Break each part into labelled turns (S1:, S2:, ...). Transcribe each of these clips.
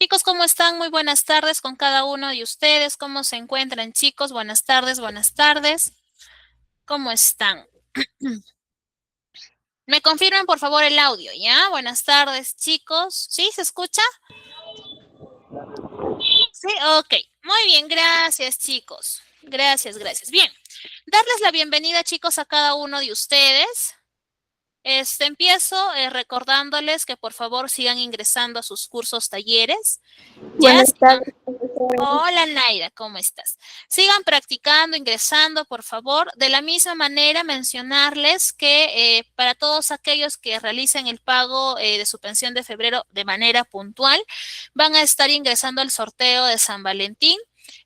S1: Chicos, ¿cómo están? Muy buenas tardes con cada uno de ustedes. ¿Cómo se encuentran, chicos? Buenas tardes, buenas tardes. ¿Cómo están? Me confirmen, por favor, el audio, ¿ya? Buenas tardes, chicos. ¿Sí? ¿Se escucha? Sí, ok. Muy bien, gracias, chicos. Gracias, gracias. Bien, darles la bienvenida, chicos, a cada uno de ustedes. Empiezo recordándoles que por favor sigan ingresando a sus cursos, talleres. Ya
S2: Buenas
S1: sigan.
S2: tardes, profesora.
S1: Hola Naida, ¿cómo estás? Sigan practicando, ingresando, por favor. De la misma manera, mencionarles que para todos aquellos que realicen el pago de su pensión de febrero de manera puntual, van a estar ingresando al sorteo de San Valentín,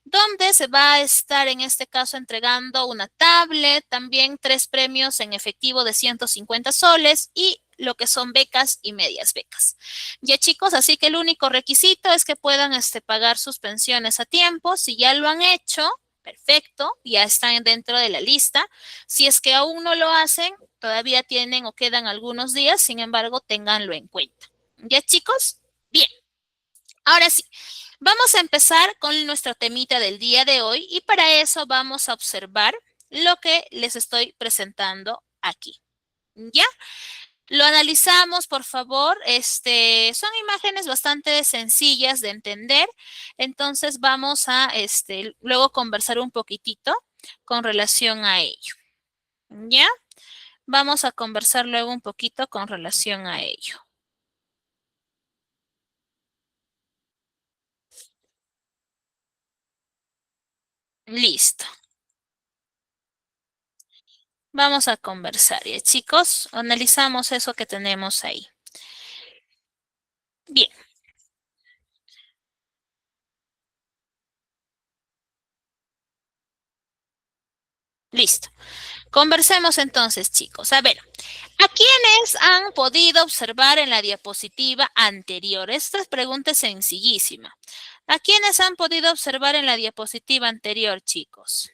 S1: donde se va a estar en este caso entregando una tablet, también 3 premios en efectivo de 150 soles y lo que son becas y medias becas. Ya chicos, así que el único requisito es que puedan pagar sus pensiones a tiempo. Si ya lo han hecho, perfecto, ya están dentro de la lista. Si es que aún no lo hacen, todavía tienen o quedan algunos días, sin embargo, ténganlo en cuenta. ¿Ya chicos? Bien, ahora sí, vamos a empezar con nuestro temita del día de hoy y para eso vamos a observar lo que les estoy presentando aquí. ¿Ya? Lo analizamos, por favor. Son imágenes bastante sencillas de entender. Entonces vamos a luego conversar un poquitito con relación a ello. ¿Ya? Vamos a conversar luego un poquito con relación a ello. Listo. Vamos a conversar. ¿Ya, chicos? Analizamos eso que tenemos ahí. Bien, listo. Conversemos entonces, chicos. A ver, ¿a quiénes han podido observar en la diapositiva anterior? Esta pregunta es sencillísima. ¿A quiénes han podido observar en la diapositiva anterior, chicos?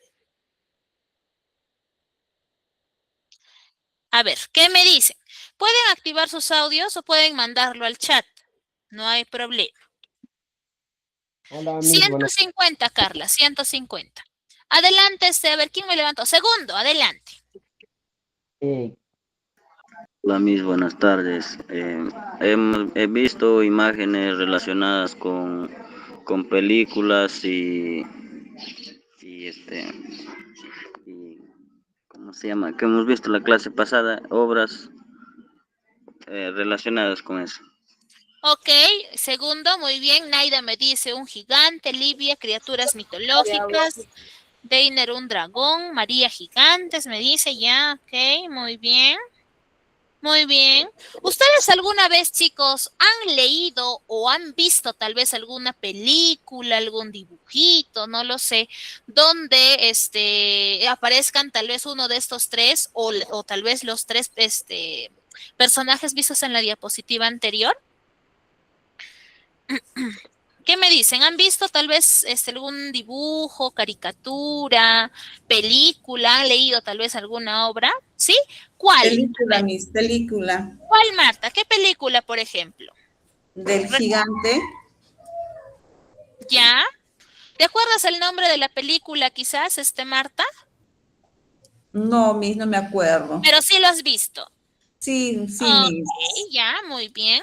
S1: A ver, ¿qué me dicen? Pueden activar sus audios o pueden mandarlo al chat. No hay problema.
S2: Hola, mis
S1: Ciento
S2: buenas
S1: cincuenta, Carla, 150. Adelante, a ver, ¿quién me levantó? Segundo, adelante.
S2: tardes.
S3: Hola, mis buenas tardes. He visto imágenes relacionadas con películas y y ¿cómo se llama? Que hemos visto la clase pasada, obras relacionadas con eso.
S1: Ok, segundo, muy bien. Naida me dice un gigante, Livia, criaturas mitológicas, Deiner, un dragón, María, gigantes, me dice ya, ok, muy bien. Muy bien. ¿Ustedes alguna vez, chicos, han leído o han visto tal vez alguna película, algún dibujito, no lo sé, donde aparezcan tal vez uno de estos tres o tal vez los tres personajes vistos en la diapositiva anterior? ¿Qué me dicen? ¿Han visto tal vez algún dibujo, caricatura, película? ¿Han leído tal vez alguna obra? ¿Sí? ¿Cuál? A
S4: Película,
S1: ver,
S4: Miss, película
S1: ¿cuál, Marta? ¿Qué película, por ejemplo?
S4: del
S1: Re-
S4: gigante.
S1: ¿Ya? ¿Te acuerdas el nombre de la película quizás, Marta?
S4: No, Miss, no me acuerdo.
S1: Pero sí lo has visto.
S4: Sí, sí,
S1: Ok,
S4: Miss.
S1: ya, muy bien.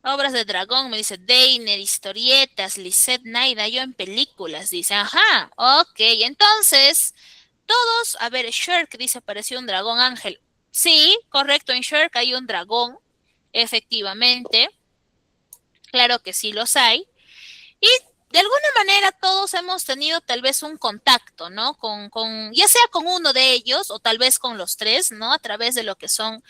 S1: Obras de dragón, me dice Deiner, historietas, Lisette Naida, yo en películas, dice, ajá, ok, entonces, todos, a ver, Shrek dice, apareció un dragón ángel. Sí, correcto, en Shrek hay un dragón, efectivamente, claro que sí los hay. Y de alguna manera todos hemos tenido tal vez un contacto, ¿no? Ya sea con uno de ellos o tal vez con los tres, ¿no? A través de lo que son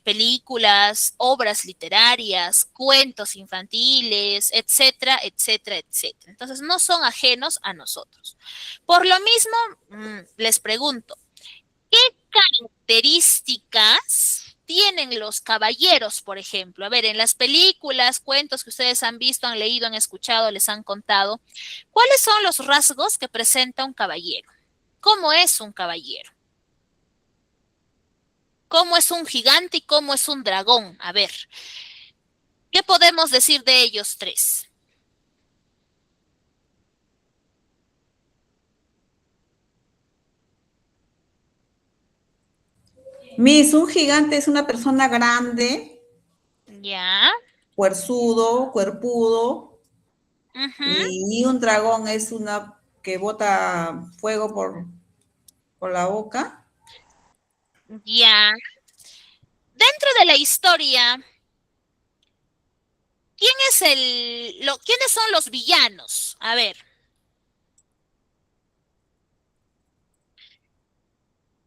S1: películas, obras literarias, cuentos infantiles, etcétera, etcétera, etcétera. Entonces no son ajenos a nosotros. Por lo mismo, les pregunto, ¿qué características tienen los caballeros, por ejemplo? A ver, en las películas, cuentos que ustedes han visto, han leído, han escuchado, les han contado, ¿cuáles son los rasgos que presenta un caballero? ¿Cómo es un caballero? ¿Cómo es un gigante y cómo es un dragón? A ver, ¿Qué podemos decir de ellos tres?
S4: Miss, un gigante es una persona grande,
S1: Ya.
S4: huerzudo, cuerpudo,
S1: Ujú.
S4: y un dragón es una que bota fuego por la boca.
S1: Ya. Dentro de la historia, ¿quiénes son los villanos? A ver,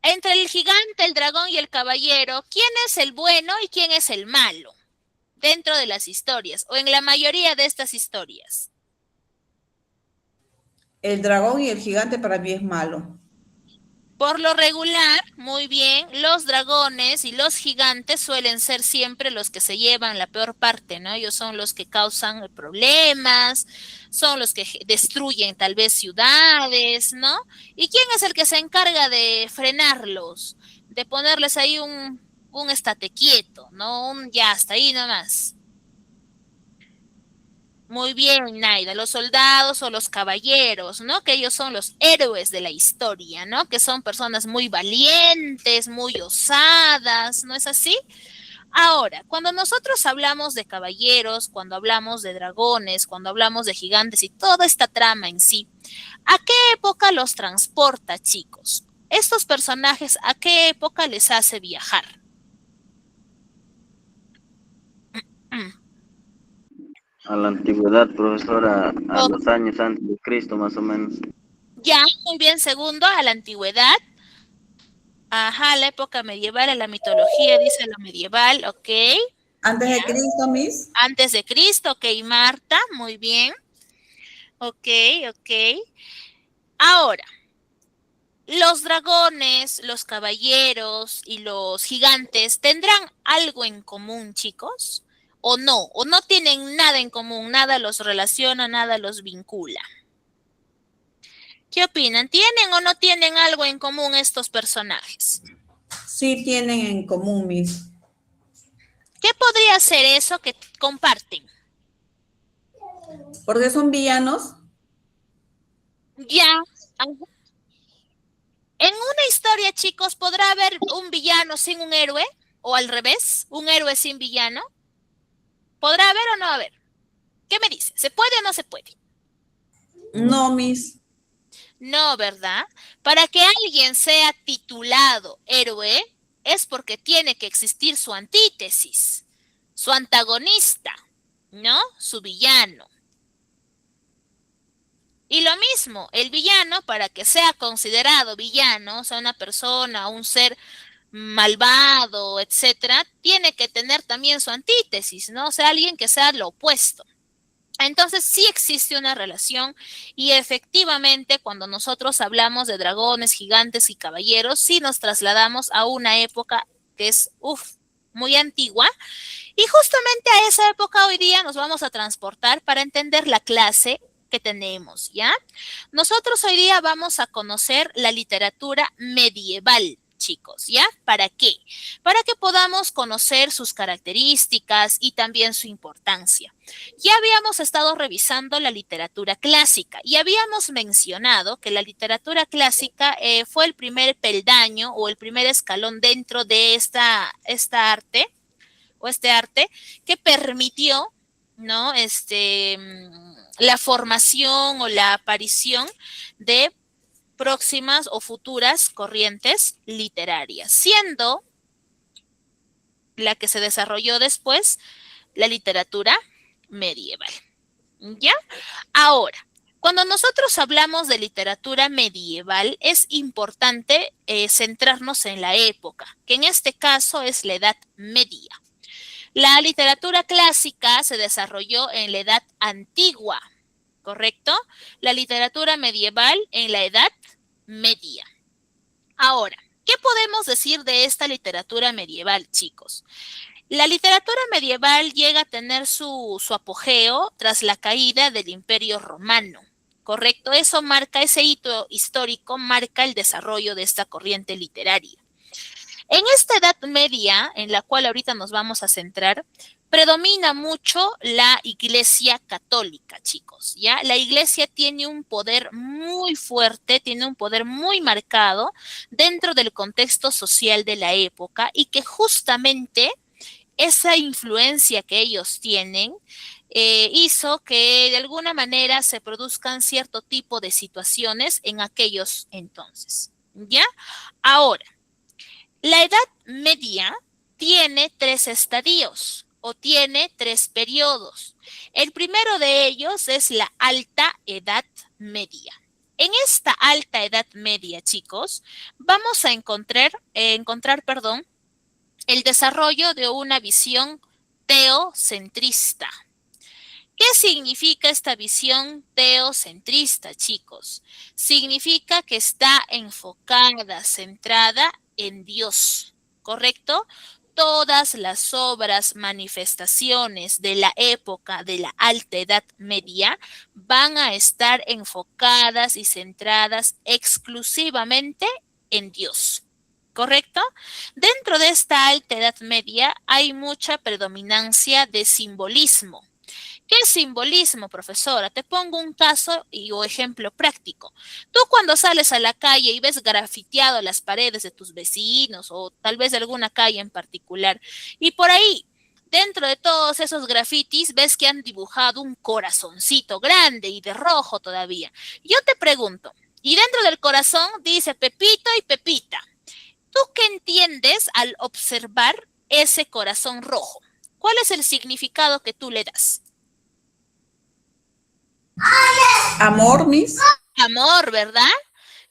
S1: entre el gigante, el dragón y el caballero, ¿quién es el bueno y quién es el malo? Dentro de las historias, o en la mayoría de estas historias.
S4: El dragón y el gigante para mí es malo.
S1: Por lo regular, muy bien, los dragones y los gigantes suelen ser siempre los que se llevan la peor parte, ¿no? Ellos son los que causan problemas, son los que destruyen tal vez ciudades, ¿no? ¿Y quién es el que se encarga de frenarlos? De ponerles ahí un estate quieto, ¿no? Un ya hasta ahí nomás. Muy bien, Naida, los soldados o los caballeros, ¿no? Que ellos son los héroes de la historia, ¿no? Que son personas muy valientes, muy osadas, ¿no es así? Ahora, cuando nosotros hablamos de caballeros, cuando hablamos de dragones, cuando hablamos de gigantes y toda esta trama en sí, ¿a qué época los transporta, chicos? Estos personajes, ¿a qué época les hace viajar?
S3: A la antigüedad, profesora, a
S1: Oh,
S3: los años antes de Cristo, más o menos.
S1: ya, muy bien, segundo, a la antigüedad. Ajá, la época medieval, a la mitología, dice lo medieval, ok.
S4: Antes
S1: Ya.
S4: de Cristo, Miss.
S1: Antes de Cristo, ok, Marta, muy bien. Ok, ok. Ahora, los dragones, los caballeros y los gigantes, ¿tendrán algo en común, chicos? ¿O no? ¿O no tienen nada en común? Nada los relaciona, nada los vincula. ¿Qué opinan? ¿Tienen o no tienen algo en común estos personajes?
S4: Sí tienen en común, Miss.
S1: ¿Qué podría ser eso que comparten?
S4: Porque son villanos.
S1: Ya. En una historia, chicos, ¿podrá haber un villano sin un héroe? ¿O al revés? ¿Un héroe sin villano? ¿Podrá haber o no haber? ¿Qué me dice? ¿Se puede o no se puede?
S4: No, Miss.
S1: No, ¿verdad? Para que alguien sea titulado héroe es porque tiene que existir su antítesis, su antagonista, ¿no? Su villano. Y lo mismo, el villano, para que sea considerado villano, o sea, una persona, un ser malvado, etcétera, tiene que tener también su antítesis, ¿no? O sea, alguien que sea lo opuesto. Entonces sí existe una relación y efectivamente cuando nosotros hablamos de dragones, gigantes y caballeros, sí nos trasladamos a una época que es, muy antigua y justamente a esa época hoy día nos vamos a transportar para entender la clase que tenemos, ¿ya? Nosotros hoy día vamos a conocer la literatura medieval, chicos, ¿ya? ¿Para qué? Para que podamos conocer sus características y también su importancia. Ya habíamos estado revisando la literatura clásica y habíamos mencionado que la literatura clásica fue el primer peldaño o el primer escalón dentro de esta arte o este arte que permitió, ¿no? La formación o la aparición de próximas o futuras corrientes literarias, siendo la que se desarrolló después la literatura medieval. ¿Ya? Ahora, cuando nosotros hablamos de literatura medieval, es importante centrarnos en la época, que en este caso es la Edad Media. La literatura clásica se desarrolló en la Edad Antigua, ¿correcto? La literatura medieval en la Edad Media. Ahora, ¿qué podemos decir de esta literatura medieval, chicos? La literatura medieval llega a tener su apogeo tras la caída del Imperio Romano, ¿correcto? Eso marca, ese hito histórico marca el desarrollo de esta corriente literaria. En esta Edad Media, en la cual ahorita nos vamos a centrar, predomina mucho la Iglesia Católica, chicos, ¿ya? La Iglesia tiene un poder muy fuerte, tiene un poder muy marcado dentro del contexto social de la época y que justamente esa influencia que ellos tienen hizo que de alguna manera se produzcan cierto tipo de situaciones en aquellos entonces, ¿ya? Ahora, la Edad Media tiene tres estadios o tiene tres periodos. El primero de ellos es la Alta Edad Media. En esta Alta Edad Media, chicos, vamos a encontrar, el desarrollo de una visión teocentrista. ¿Qué significa esta visión teocentrista, chicos? Significa que está enfocada, centrada en Dios, ¿correcto? Todas las obras, manifestaciones de la época de la Alta Edad Media van a estar enfocadas y centradas exclusivamente en Dios. ¿Correcto? Dentro de esta Alta Edad Media hay mucha predominancia de simbolismo. ¿Qué simbolismo, profesora? Te pongo un caso o ejemplo práctico. Tú cuando sales a la calle y ves grafiteado las paredes de tus vecinos o tal vez de alguna calle en particular, y por ahí, dentro de todos esos grafitis, ves que han dibujado un corazoncito grande y de rojo todavía. Yo te pregunto, y dentro del corazón dice Pepito y Pepita. ¿Tú qué entiendes al observar ese corazón rojo? ¿Cuál es el significado que tú le das?
S4: Amor, Miss.
S1: Amor, ¿verdad?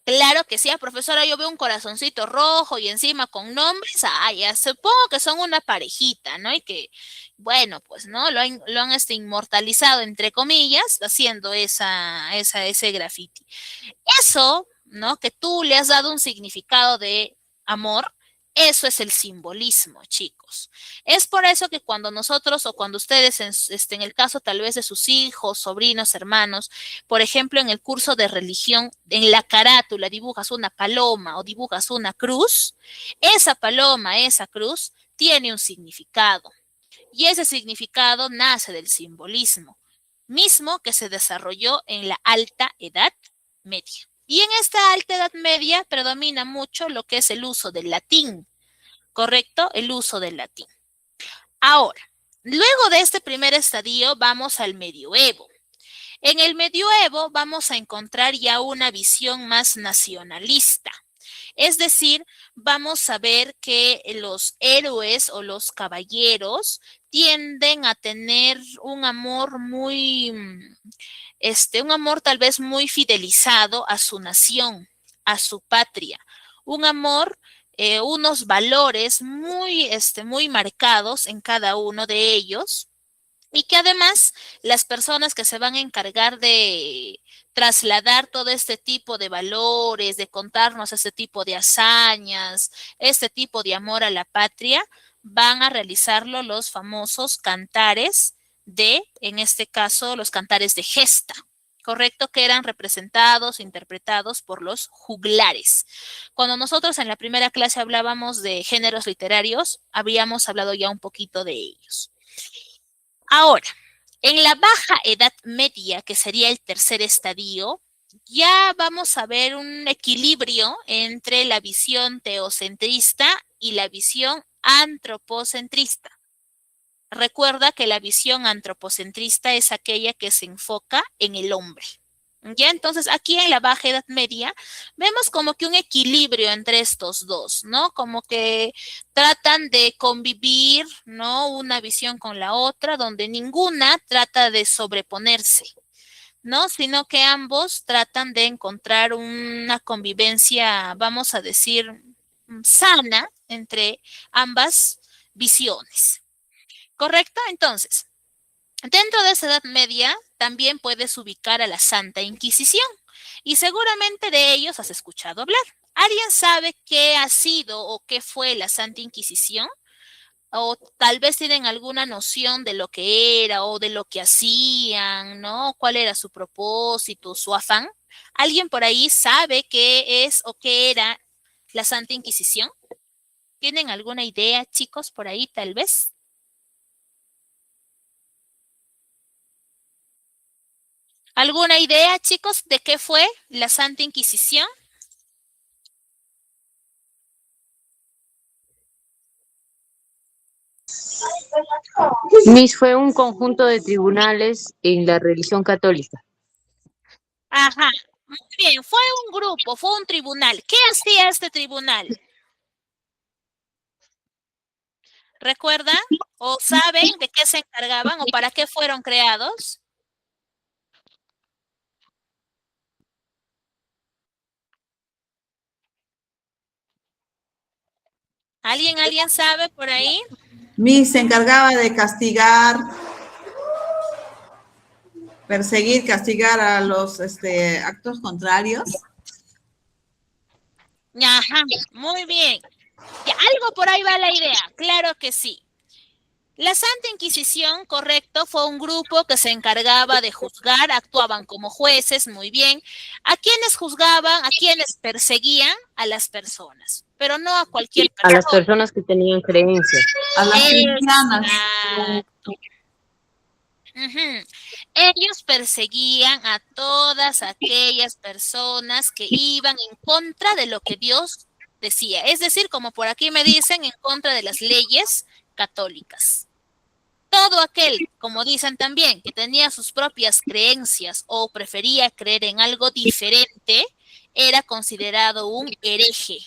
S1: Claro que sí, profesora, yo veo un corazoncito rojo y encima con nombres, ya supongo que son una parejita, ¿no? Y que, bueno, pues, ¿no? Lo han inmortalizado, entre comillas, haciendo ese graffiti. Eso, ¿no? Que tú le has dado un significado de amor, eso es el simbolismo, chicos. Es por eso que cuando nosotros o cuando ustedes, en el caso tal vez de sus hijos, sobrinos, hermanos, por ejemplo, en el curso de religión, en la carátula dibujas una paloma o dibujas una cruz, esa paloma, esa cruz, tiene un significado. Y ese significado nace del simbolismo, mismo que se desarrolló en la Alta Edad Media. Y en esta Alta Edad Media predomina mucho lo que es el uso del latín, ¿correcto? El uso del latín. Ahora, luego de este primer estadio vamos al medioevo. En el medioevo vamos a encontrar ya una visión más nacionalista. Es decir, vamos a ver que los héroes o los caballeros tienden a tener un amor un amor tal vez muy fidelizado a su nación, a su patria, un amor, unos valores muy marcados en cada uno de ellos y que además las personas que se van a encargar de trasladar todo este tipo de valores, de contarnos este tipo de hazañas, este tipo de amor a la patria, van a realizarlo los famosos cantares en este caso, los cantares de gesta, ¿correcto? Que eran representados, interpretados por los juglares. Cuando nosotros en la primera clase hablábamos de géneros literarios, habíamos hablado ya un poquito de ellos. Ahora, en la Baja Edad Media, que sería el tercer estadio, ya vamos a ver un equilibrio entre la visión teocentrista y la visión antropocentrista. Recuerda que la visión antropocentrista es aquella que se enfoca en el hombre. Ya, entonces aquí en la Baja Edad Media vemos como que un equilibrio entre estos dos, ¿no? Como que tratan de convivir, ¿no? Una visión con la otra, donde ninguna trata de sobreponerse, ¿no? Sino que ambos tratan de encontrar una convivencia, vamos a decir, sana entre ambas visiones. ¿Correcto? Entonces, dentro de esa Edad Media también puedes ubicar a la Santa Inquisición y seguramente de ellos has escuchado hablar. ¿Alguien sabe qué ha sido o qué fue la Santa Inquisición? O tal vez tienen alguna noción de lo que era o de lo que hacían, ¿no? ¿Cuál era su propósito, su afán? ¿Alguien por ahí sabe qué es o qué era la Santa Inquisición? ¿Tienen alguna idea, chicos, por ahí tal vez? ¿Alguna idea, chicos, de qué fue la Santa Inquisición?
S5: Miss, fue un conjunto de tribunales en la religión católica.
S1: Ajá, muy bien, fue un grupo, fue un tribunal. ¿Qué hacía este tribunal? ¿Recuerdan o saben de qué se encargaban o para qué fueron creados? ¿Alguien sabe por ahí?
S4: Miss se encargaba de castigar, perseguir, castigar a los actos contrarios.
S1: Ajá, muy bien. Ya, algo por ahí va la idea, claro que sí. La Santa Inquisición, correcto, fue un grupo que se encargaba de juzgar, actuaban como jueces, muy bien. ¿A quienes juzgaban? ¿A quienes perseguían? A las personas, pero no a cualquier
S5: A las
S1: persona.
S5: personas que tenían creencias.
S4: A las cristianas.
S1: Exacto. Ujú. Ellos perseguían a todas aquellas personas que iban en contra de lo que Dios decía. Es decir, como por aquí me dicen, en contra de las leyes católicas. Todo aquel, como dicen también, que tenía sus propias creencias o prefería creer en algo diferente, era considerado un hereje.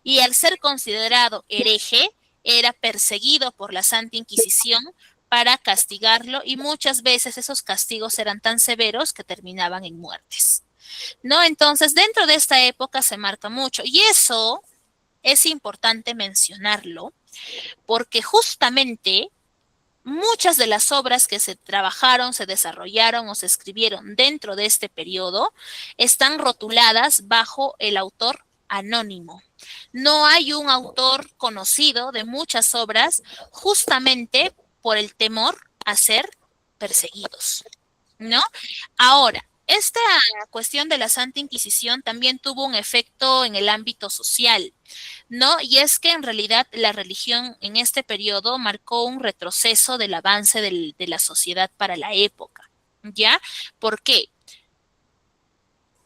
S1: Y al ser considerado hereje, era perseguido por la Santa Inquisición para castigarlo y muchas veces esos castigos eran tan severos que terminaban en muertes. ¿No? Entonces, dentro de esta época se marca mucho y eso es importante mencionarlo porque justamente muchas de las obras que se trabajaron, se desarrollaron o se escribieron dentro de este periodo están rotuladas bajo el autor anónimo. No hay un autor conocido de muchas obras justamente por el temor a ser perseguidos, ¿no? Ahora, esta cuestión de la Santa Inquisición también tuvo un efecto en el ámbito social, ¿no? Y es que en realidad la religión en este periodo marcó un retroceso del avance de la sociedad para la época, ¿ya? ¿Por qué?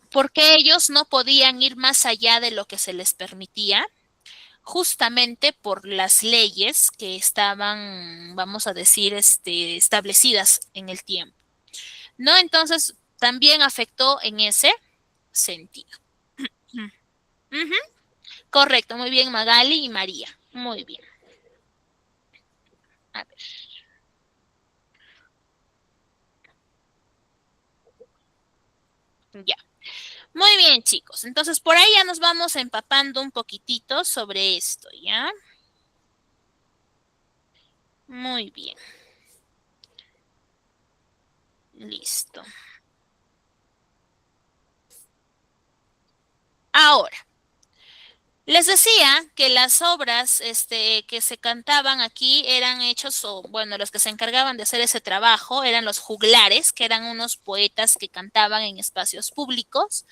S1: Porque ellos no podían ir más allá de lo que se les permitía, justamente por las leyes que estaban, vamos a decir, establecidas en el tiempo, ¿no? Entonces, también afectó en ese sentido. Ujú. Correcto, muy bien, Magali y María. Muy bien. A ver. Ya. Muy bien, chicos. Entonces, por ahí ya nos vamos empapando un poquitito sobre esto, ¿ya? Muy bien. Listo. Ahora, les decía que las obras que se cantaban aquí eran hechos, o bueno, los que se encargaban de hacer ese trabajo eran los juglares, que eran unos poetas que cantaban en espacios públicos.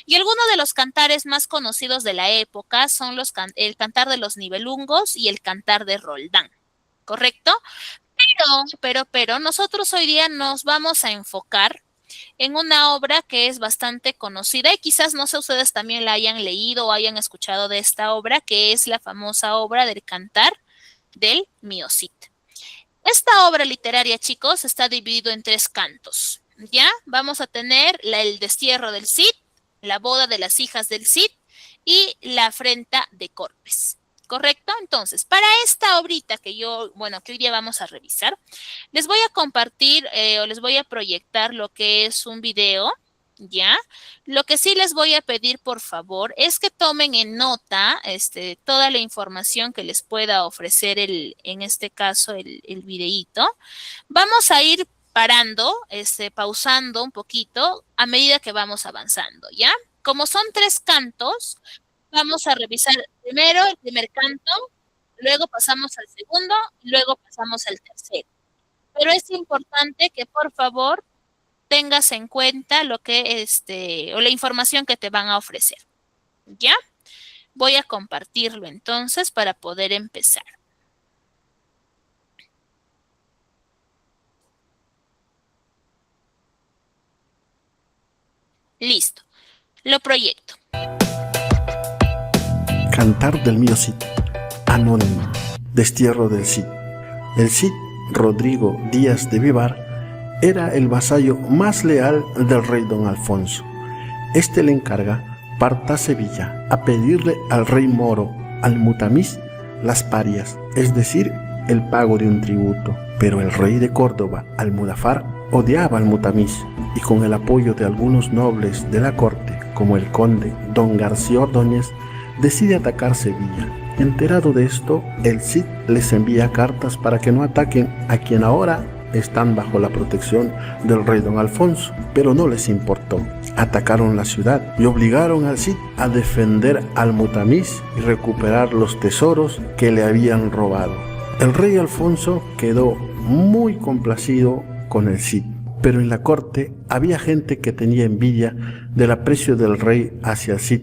S1: Y algunos de los cantares más conocidos de la época son el cantar de los nivelungos y el cantar de Roldán, ¿correcto? Pero nosotros hoy día nos vamos a enfocar en una obra que es bastante conocida y quizás no sé ustedes también la hayan leído o hayan escuchado de esta obra, que es la famosa obra del Cantar del Mío Cid. Esta obra literaria, chicos, está dividido en 3 cantos, ¿ya? Vamos a tener el destierro del Cid, la boda de las hijas del Cid y la afrenta de Corpes. ¿Correcto? Entonces, para esta obrita que que hoy día vamos a revisar, les voy a compartir o les voy a proyectar lo que es un video, ¿ya? Lo que sí les voy a pedir, por favor, es que tomen en nota toda la información que les pueda ofrecer en este caso, el videíto. Vamos a ir parando, pausando un poquito a medida que vamos avanzando, ¿ya? Como son 3 cantos, vamos a revisar primero el primer canto, luego pasamos al segundo, y luego pasamos al tercero. Pero es importante que por favor tengas en cuenta lo que o la información que te van a ofrecer. ¿Ya? Voy a compartirlo entonces para poder empezar. Listo. Lo proyecto.
S6: Cantar del mío Cid. Anónimo. Destierro del Cid. El Cid Rodrigo Díaz de Vivar era el vasallo más leal del rey don Alfonso. Este le encarga parta a Sevilla a pedirle al rey moro Al-Mutamiz las parias, es decir, el pago de un tributo. Pero el rey de Córdoba, Almudafar, odiaba al Mutamiz y con el apoyo de algunos nobles de la corte, como el conde don García Ordóñez, decide atacar Sevilla. Enterado de esto, el Cid les envía cartas para que no ataquen a quien ahora están bajo la protección del rey don Alfonso, pero no les importó. Atacaron la ciudad y obligaron al Cid a defender al Mutamiz y recuperar los tesoros que le habían robado. El rey Alfonso quedó muy complacido con el Cid, pero en la corte había gente que tenía envidia del aprecio del rey hacia el Cid,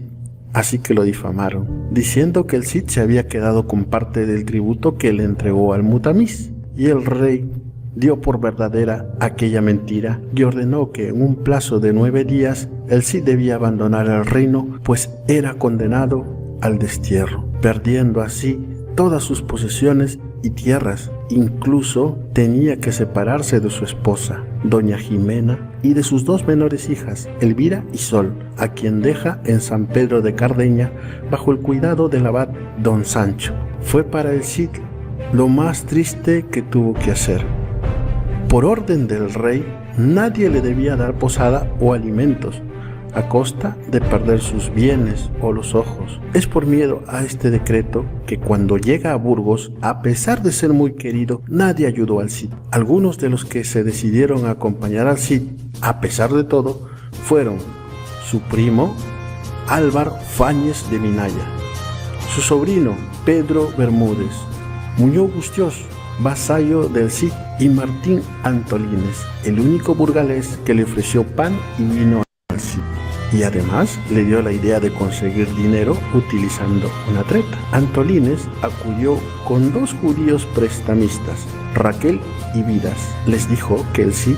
S6: así que lo difamaron, diciendo que el Cid se había quedado con parte del tributo que le entregó al Mutamiz, y el rey dio por verdadera aquella mentira y ordenó que en un plazo de 9 días el Cid debía abandonar el reino, pues era condenado al destierro, perdiendo así todas sus posesiones y tierras. Incluso tenía que separarse de su esposa, doña Jimena, y de sus 2 menores hijas, Elvira y Sol, a quien deja en San Pedro de Cardeña bajo el cuidado del abad don Sancho. Fue para el Cid lo más triste que tuvo que hacer. Por orden del rey, nadie le debía dar posada o alimentos, a costa de perder sus bienes o los ojos. Es por miedo a este decreto que cuando llega a Burgos, a pesar de ser muy querido, nadie ayudó al Cid. Algunos de los que se decidieron a acompañar al Cid, a pesar de todo, fueron su primo Álvar Fáñez de Minaya, su sobrino Pedro Bermúdez, Muñoz Bustillos, vasallo del Cid, y Martín Antolínez, el único burgalés que le ofreció pan y vino al Cid. Y además le dio la idea de conseguir dinero utilizando una treta. Antolínez acudió con 2 judíos prestamistas, Raquel y Vidas. Les dijo que el Cid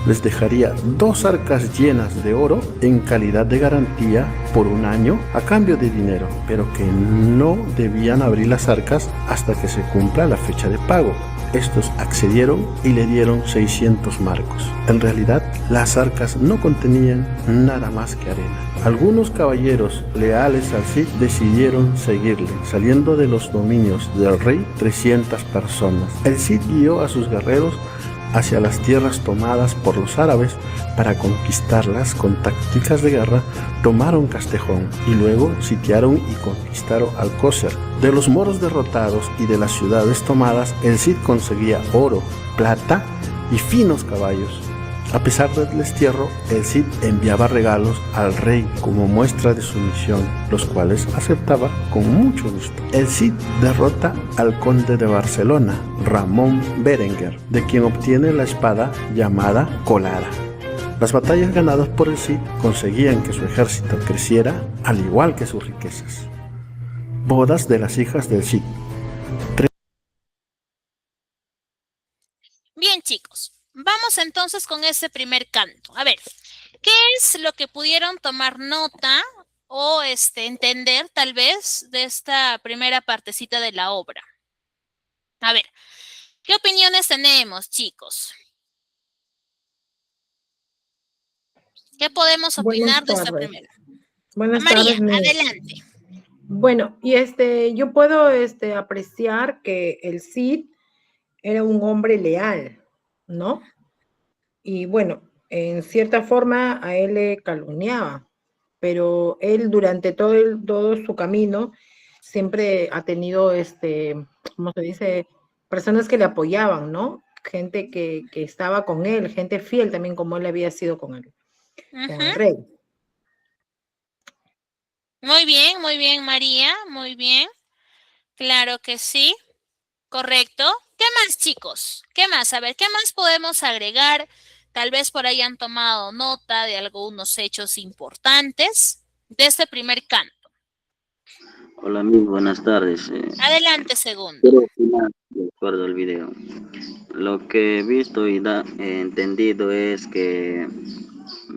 S6: les dejaría 2 arcas llenas de oro en calidad de garantía por 1 año a cambio de dinero, pero que no debían abrir las arcas hasta que se cumpla la fecha de pago. Estos accedieron y le dieron 600 marcos. En realidad, las arcas no contenían nada más que arena. Algunos caballeros leales al Cid decidieron seguirle, saliendo de los dominios del rey 300 personas. El Cid guió a sus guerreros hacia las tierras tomadas por los árabes. Para conquistarlas con tácticas de guerra, tomaron Castejón y luego sitiaron y conquistaron Alcócer. De los moros derrotados y de las ciudades tomadas, el Cid conseguía oro, plata y finos caballos. A pesar del destierro, el Cid enviaba regalos al rey como muestra de sumisión, los cuales aceptaba con mucho gusto. El Cid derrota al conde de Barcelona, Ramón Berenguer, de quien obtiene la espada llamada Colara. Las batallas ganadas por el Cid conseguían que su ejército creciera, al igual que sus riquezas. Bodas de las hijas del Cid.
S1: Bien, chicos. Vamos entonces con ese primer canto. A ver, ¿qué es lo que pudieron tomar nota o entender tal vez de esta primera partecita de la obra? A ver, ¿qué opiniones tenemos, chicos? ¿Qué podemos opinar de esta primera?
S7: Buenas
S1: María,
S7: tardes,
S1: adelante.
S7: Bueno, y yo puedo apreciar que el Cid era un hombre leal, ¿no? Y bueno, en cierta forma a él le calumniaba, pero él durante todo su camino siempre ha tenido, ¿cómo se dice? Personas que le apoyaban, ¿no? Gente que estaba con él, gente fiel también como él había sido con él, con el rey.
S1: Muy bien, María, muy bien. Claro que sí, correcto. ¿Qué más, chicos? ¿Qué más? A ver, ¿qué más podemos agregar? Tal vez por ahí han tomado nota de algunos hechos importantes de este primer canto.
S3: Hola, muy buenas tardes.
S1: Adelante, segundo.
S3: Quiero opinar de acuerdo al video. Lo que he visto y entendido es que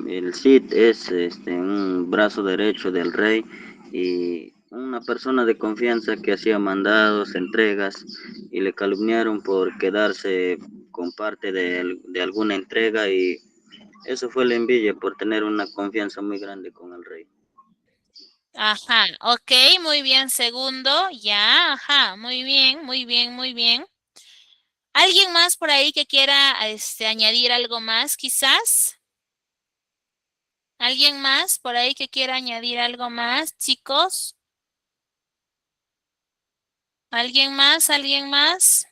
S3: el Cid es un brazo derecho del rey y una persona de confianza que hacía mandados, entregas y le calumniaron por quedarse con parte de alguna entrega y eso fue la envidia por tener una confianza muy grande con el rey.
S1: Ajá, ok, muy bien, segundo, ya, ajá, muy bien, muy bien, muy bien. ¿Alguien más por ahí que quiera añadir algo más, quizás? ¿Alguien más por ahí que quiera añadir algo más, chicos? ¿Alguien más? ¿Alguien más?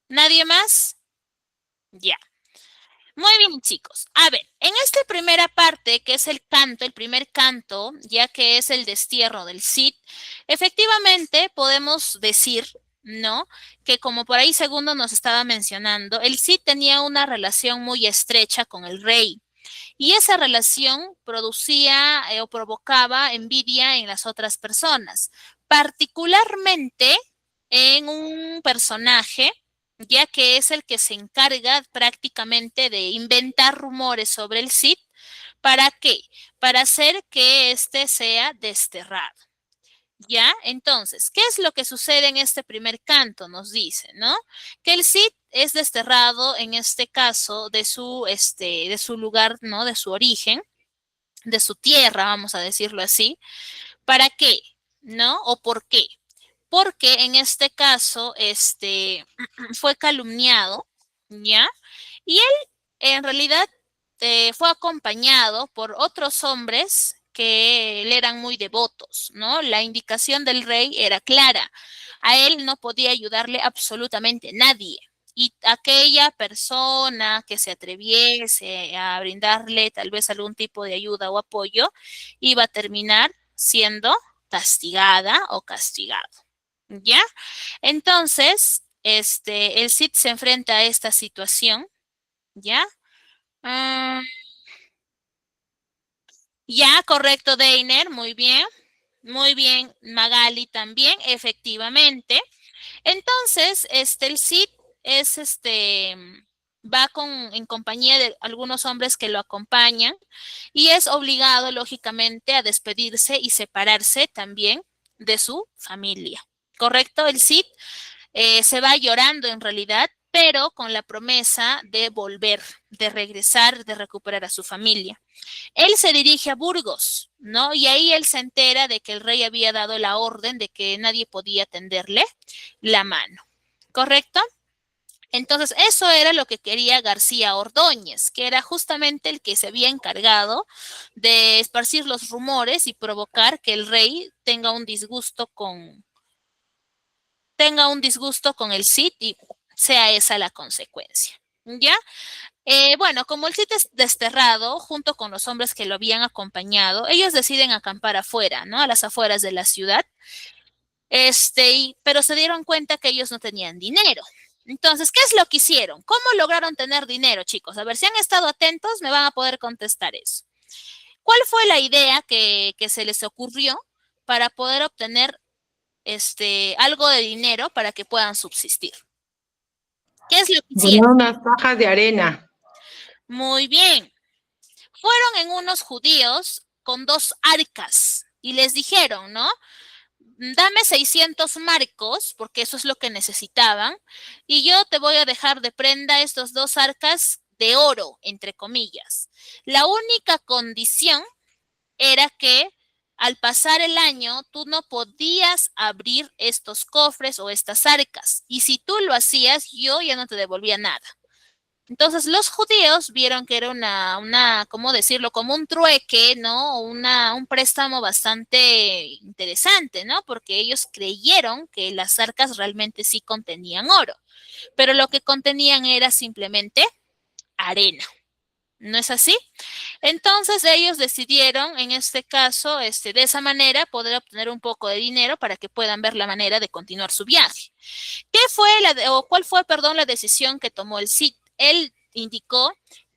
S1: ¿Nadie más? Ya. Muy bien, chicos. A ver, en esta primera parte, que es el canto, el primer canto, ya que es el destierro del Cid, efectivamente podemos decir, ¿no? Que como por ahí segundo nos estaba mencionando, el Cid tenía una relación muy estrecha con el rey. Y esa relación producía o provocaba envidia en las otras personas, particularmente en un personaje, ya que es el que se encarga prácticamente de inventar rumores sobre el Cid. ¿Para qué? Para hacer que éste sea desterrado. ¿Ya? Entonces, ¿qué es lo que sucede en este primer canto? Nos dice, ¿no? Que el Cid es desterrado, en este caso, de su lugar, ¿no? De su origen, de su tierra, vamos a decirlo así. ¿Para qué? ¿No? ¿O por qué? Porque en este caso, fue calumniado, ¿ya? Y él, en realidad, fue acompañado por otros hombres que le eran muy devotos, ¿no? La indicación del rey era clara. A él no podía ayudarle absolutamente nadie. Y aquella persona que se atreviese a brindarle tal vez algún tipo de ayuda o apoyo iba a terminar siendo castigada o castigado. ¿Ya? Entonces, el Cid se enfrenta a esta situación, ¿ya? Mm, ya, correcto, Deiner, muy bien. Muy bien, Magali también, efectivamente. Entonces, el Cid es va en compañía de algunos hombres que lo acompañan y es obligado, lógicamente, a despedirse y separarse también de su familia. ¿Correcto? El Cid se va llorando en realidad, pero con la promesa de volver, de regresar, de recuperar a su familia. Él se dirige a Burgos, ¿no? Y ahí él se entera de que el rey había dado la orden de que nadie podía tenderle la mano, ¿correcto? Entonces, eso era lo que quería García Ordóñez, que era justamente el que se había encargado de esparcir los rumores y provocar que el rey tenga un disgusto con el Cid y sea esa la consecuencia. ¿Ya? Bueno, como el Cid es desterrado, junto con los hombres que lo habían acompañado, ellos deciden acampar afuera, ¿no? A las afueras de la ciudad. Pero se dieron cuenta que ellos no tenían dinero. Entonces, ¿qué es lo que hicieron? ¿Cómo lograron tener dinero, chicos? A ver, si han estado atentos, me van a poder contestar eso. ¿Cuál fue la idea que se les ocurrió para poder obtener algo de dinero para que puedan subsistir? ¿Qué es lo que hicieron?
S7: Con unas cajas de arena.
S1: Muy bien. Fueron en unos judíos con 2 arcas y les dijeron, ¿no? Dame 600 marcos, porque eso es lo que necesitaban, y yo te voy a dejar de prenda estos 2 arcas de oro, entre comillas. La única condición era que al pasar el año tú no podías abrir estos cofres o estas arcas, y si tú lo hacías, yo ya no te devolvía nada. Entonces los judíos vieron que era ¿cómo decirlo? Como un trueque, ¿no? Un préstamo bastante interesante, ¿no? Porque ellos creyeron que las arcas realmente sí contenían oro, pero lo que contenían era simplemente arena. ¿No es así? Entonces ellos decidieron, en este caso, de esa manera, poder obtener un poco de dinero para que puedan ver la manera de continuar su viaje. ¿Cuál fue, perdón, la decisión que tomó el Cid? Él indicó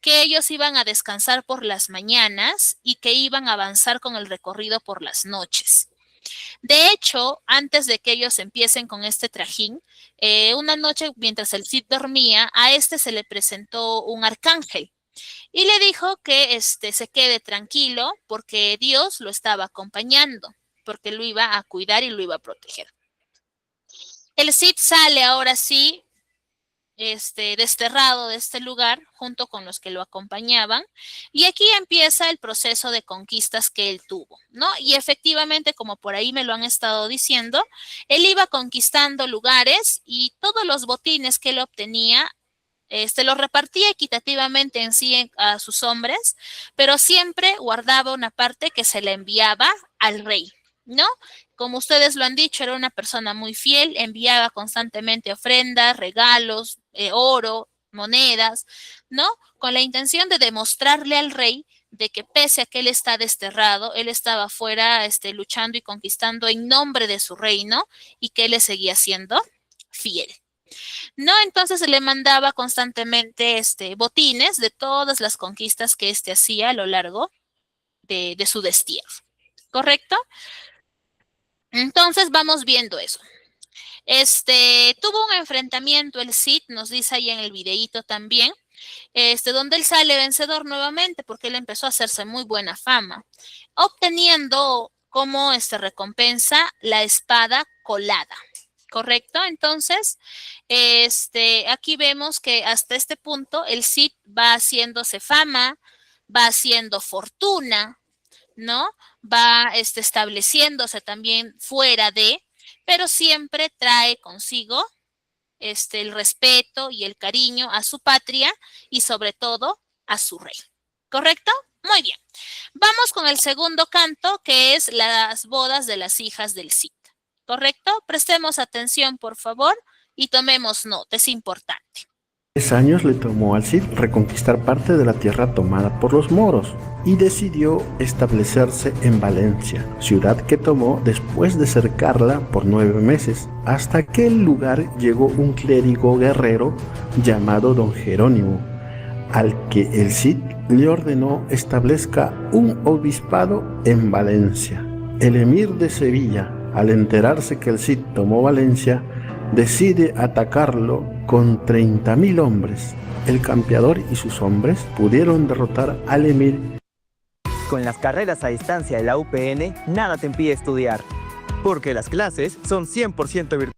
S1: que ellos iban a descansar por las mañanas y que iban a avanzar con el recorrido por las noches. De hecho, antes de que ellos empiecen con este trajín, una noche mientras el Cid dormía, a este se le presentó un arcángel y le dijo que se quede tranquilo porque Dios lo estaba acompañando, porque lo iba a cuidar y lo iba a proteger. El Cid sale ahora sí, desterrado de este lugar junto con los que lo acompañaban, y aquí empieza el proceso de conquistas que él tuvo, ¿no? Y efectivamente, como por ahí me lo han estado diciendo, él iba conquistando lugares y todos los botines que él obtenía los repartía equitativamente en sí a sus hombres, pero siempre guardaba una parte que se le enviaba al rey, ¿no? Como ustedes lo han dicho, era una persona muy fiel, enviaba constantemente ofrendas, regalos, oro, monedas, ¿no? Con la intención de demostrarle al rey de que pese a que él está desterrado, él estaba afuera luchando y conquistando en nombre de su reino y que él le seguía siendo fiel. No, entonces se le mandaba constantemente botines de todas las conquistas que hacía a lo largo de su destierro, ¿correcto? Entonces vamos viendo eso. Tuvo un enfrentamiento el Cid, nos dice ahí en el videíto también, donde él sale vencedor nuevamente porque él empezó a hacerse muy buena fama, obteniendo como recompensa la espada colada. ¿Correcto? Entonces, aquí vemos que hasta este punto el Cid va haciéndose fama, va haciendo fortuna, ¿no? Va estableciéndose también fuera de, pero siempre trae consigo el respeto y el cariño a su patria y sobre todo a su rey. ¿Correcto? Muy bien. Vamos con el segundo canto, que es las bodas de las hijas del Cid. ¿Correcto? Prestemos atención, por favor, y tomemos nota, es importante.
S6: 3 años le tomó al Cid reconquistar parte de la tierra tomada por los moros y decidió establecerse en Valencia, ciudad que tomó después de cercarla por 9 meses. Hasta aquel lugar llegó un clérigo guerrero llamado Don Jerónimo, al que el Cid le ordenó establezca un obispado en Valencia. El emir de Sevilla, al enterarse que el Cid tomó Valencia, decide atacarlo con 30.000 hombres. El campeador y sus hombres pudieron derrotar al emir.
S8: Con las carreras a distancia de la UPN, nada te impide estudiar, porque las clases son 100% virtuales.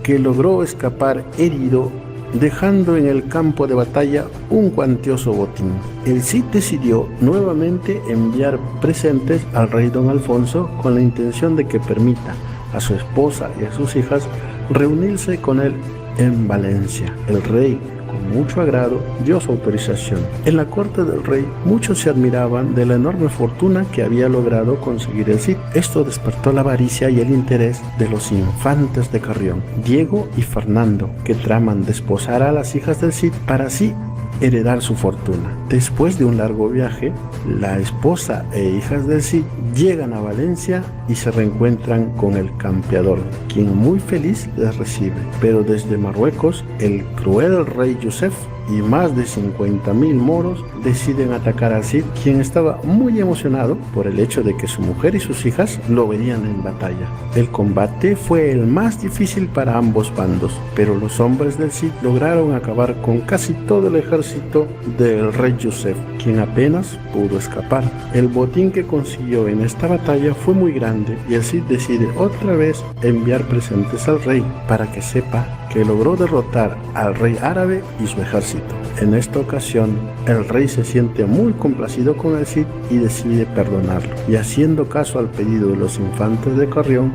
S6: Que logró escapar herido, dejando en el campo de batalla un cuantioso botín. El Cid decidió nuevamente enviar presentes al rey Don Alfonso con la intención de que permita a su esposa y a sus hijas reunirse con él en Valencia. El rey, con mucho agrado, dio su autorización. En la corte del rey, muchos se admiraban de la enorme fortuna que había logrado conseguir el Cid. Esto despertó la avaricia y el interés de los infantes de Carrión, Diego y Fernando, que traman desposar a las hijas del Cid para así heredar su fortuna. Después de un largo viaje, la esposa e hijas del Cid llegan a Valencia y se reencuentran con el campeador, quien muy feliz les recibe. Pero desde Marruecos, el cruel rey Yusef y más de 50.000 moros deciden atacar al Cid, quien estaba muy emocionado por el hecho de que su mujer y sus hijas lo verían en batalla. El combate fue el más difícil para ambos bandos, pero los hombres del Cid lograron acabar con casi todo el ejército del rey Yusef, quien apenas pudo escapar. El botín que consiguió en esta batalla fue muy grande y el Cid decide otra vez enviar presentes al rey para que sepa que logró derrotar al rey árabe y su ejército. En esta ocasión, el rey se siente muy complacido con el Cid y decide perdonarlo. Y haciendo caso al pedido de los infantes de Carrión,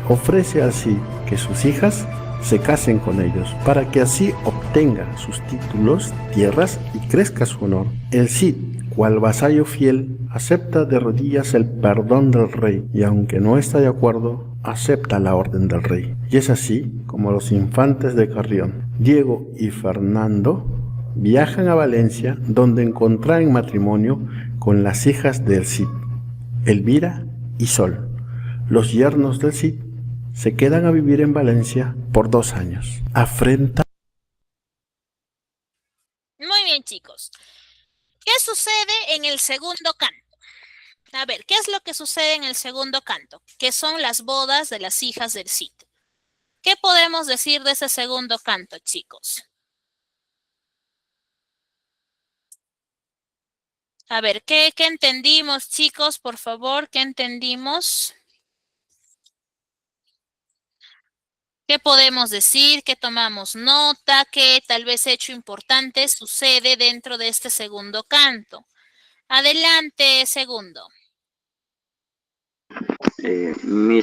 S6: ofrece al Cid que sus hijas se casen con ellos, para que así obtenga sus títulos, tierras y crezca su honor. El Cid, cual vasallo fiel, acepta de rodillas el perdón del rey y aunque no está de acuerdo, acepta la orden del rey. Y es así como los infantes de Carrión, Diego y Fernando, viajan a Valencia, donde contraen matrimonio con las hijas del Cid, Elvira y Sol. Los yernos del Cid se quedan a vivir en Valencia por 2 años. Afrenta
S1: chicos. ¿Qué sucede en el segundo canto? A ver, ¿qué es lo que sucede en el segundo canto? Que son las bodas de las hijas del Cid. ¿Qué podemos decir de ese segundo canto, chicos? A ver, ¿qué entendimos, chicos? Por favor, ¿qué entendimos? ¿Qué podemos decir? ¿Qué tomamos nota? ¿Qué tal vez hecho importante sucede dentro de este segundo canto? Adelante, segundo.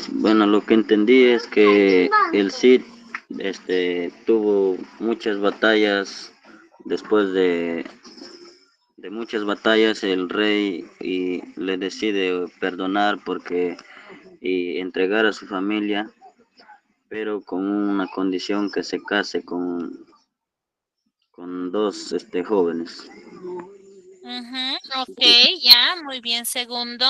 S3: Bueno, lo que entendí es que el Cid tuvo muchas batallas. Después de muchas batallas, el rey le decide perdonar y entregar a su familia, pero con una condición: que se case con dos jóvenes.
S1: Ok, ya, muy bien, segundo.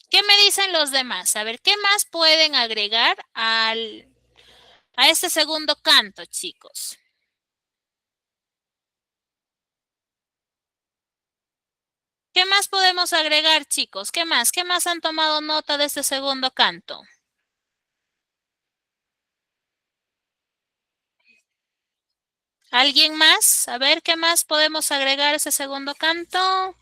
S1: ¿Qué me dicen los demás? A ver, ¿qué más pueden agregar a este segundo canto, chicos? ¿Qué más podemos agregar, chicos? ¿Qué más? ¿Qué más han tomado nota de este segundo canto? ¿Alguien más? A ver, ¿qué más podemos agregar a ese segundo canto?